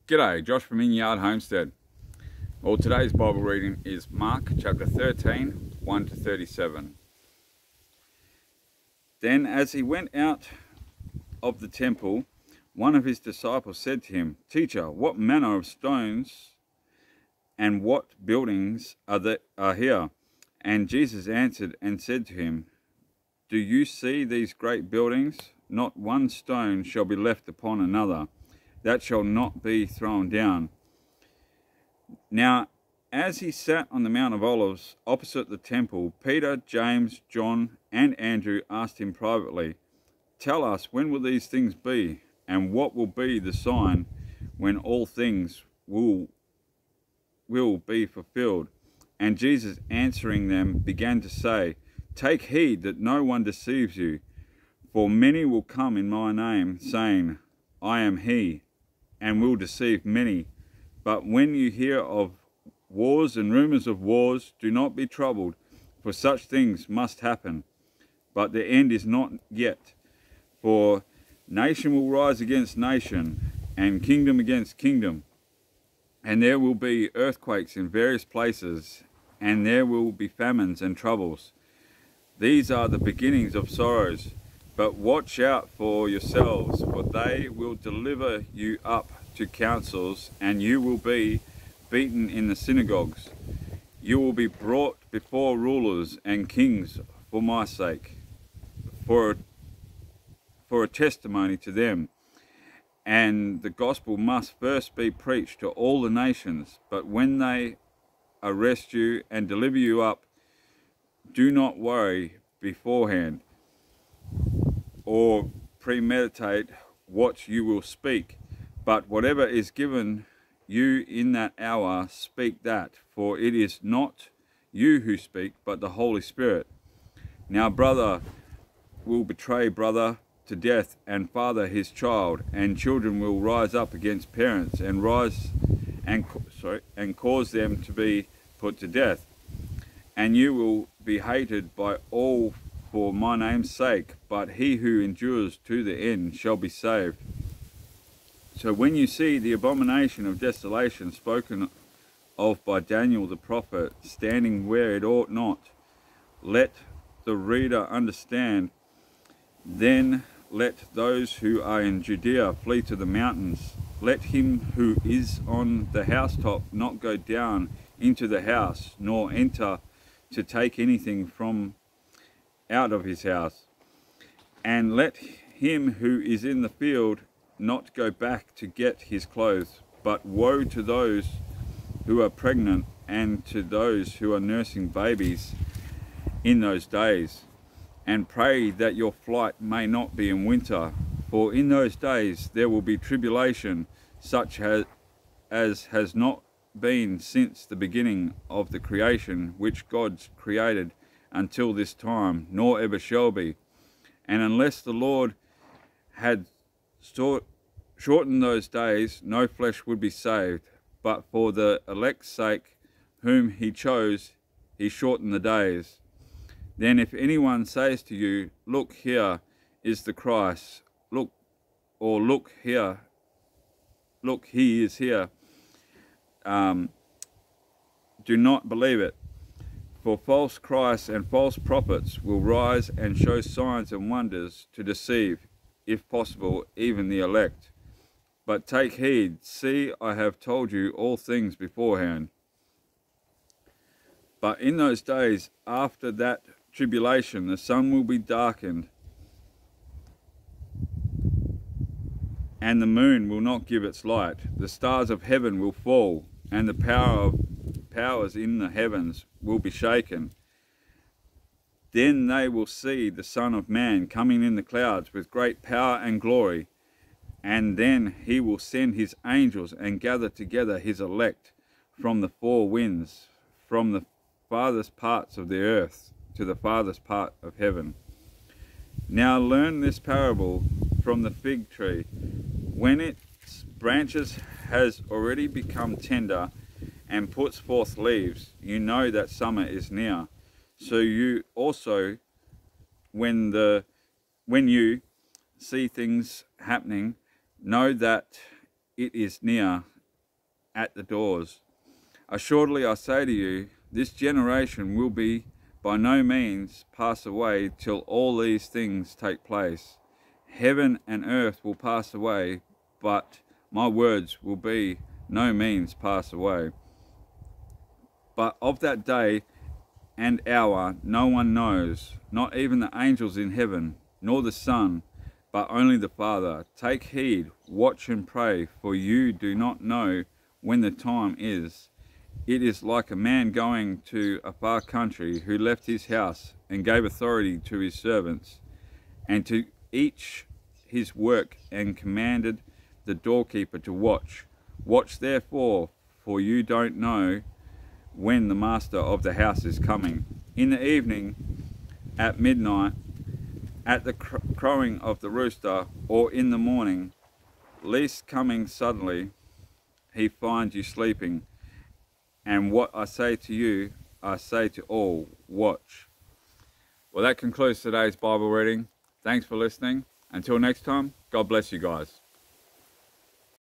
G'day, Josh from In Yard Homestead. Well, today's Bible reading is Mark chapter 13, 1 to 37. Then as he went out of the temple, one of his disciples said to him, "Teacher, what manner of stones and what buildings are here?" And Jesus answered and said to him, "Do you see these great buildings? Not one stone shall be left upon another that shall not be thrown down." Now, as he sat on the Mount of Olives opposite the temple, Peter, James, John, and Andrew asked him privately, "Tell us, when will these things be? And what will be the sign when all things will be fulfilled?" And Jesus answering them began to say, "Take heed that no one deceives you, for many will come in my name, saying, 'I am he,' and will deceive many. But when you hear of wars and rumors of wars, do not be troubled, for such things must happen. But the end is not yet. For nation will rise against nation, and kingdom against kingdom. And there will be earthquakes in various places, and there will be famines and troubles. These are the beginnings of sorrows. But watch out for yourselves, for they will deliver you up to councils, and you will be beaten in the synagogues. You will be brought before rulers and kings for my sake, for a testimony to them. And the gospel must first be preached to all the nations. But when they arrest you and deliver you up, do not worry beforehand or premeditate what you will speak, but whatever is given you in that hour, speak that, for it is not you who speak, but the Holy Spirit. Now brother will betray brother to death, and father his child, and children will rise up against parents and cause them to be put to death. And you will be hated by all for my name's sake, but he who endures to the end shall be saved. So when you see the abomination of desolation spoken of by Daniel the prophet standing where it ought not, let the reader understand. Then let those who are in Judea flee to the mountains. Let him who is on the housetop not go down into the house, nor enter to take anything from out of his house. And let him who is in the field not go back to get his clothes. But woe to those who are pregnant and to those who are nursing babies in those days. And pray that your flight may not be in winter, for in those days there will be tribulation such as has not been since the beginning of the creation which God created until this time, nor ever shall be. And unless the Lord had shortened those days, no flesh would be saved. But for the elect's sake, whom he chose, he shortened the days. Then if anyone says to you, 'Look, here is the Christ,' look here, look, he is here, do not believe it. For false Christs and false prophets will rise and show signs and wonders to deceive, if possible, even the elect. But take heed, see, I have told you all things beforehand. But in those days after that tribulation, the sun will be darkened, and the moon will not give its light. The stars of heaven will fall, and the powers in the heavens will be shaken. Then they will see the Son of Man coming in the clouds with great power and glory. And then he will send his angels and gather together his elect from the four winds, from the farthest parts of the earth to the farthest part of heaven. Now learn this parable from the fig tree. When its branches has already become tender and puts forth leaves, you know that summer is near. So you also, when you see things happening, know that it is near, at the doors. Assuredly I say to you, this generation will be by no means pass away till all these things take place. Heaven and earth will pass away, but my words will be no means pass away. But of that day and hour no one knows, not even the angels in heaven, nor the Son, but only the Father. Take heed, watch and pray, for you do not know when the time is. It is like a man going to a far country, who left his house and gave authority to his servants, and to each his work, and commanded the doorkeeper to watch. Watch therefore, for you don't know when the master of the house is coming. In the evening, at midnight, at the crowing of the rooster, or in the morning, lest coming suddenly he find you sleeping. And what I say to you, I say to all, watch. Well, that concludes today's Bible reading. Thanks for listening. Until next time, God bless you guys.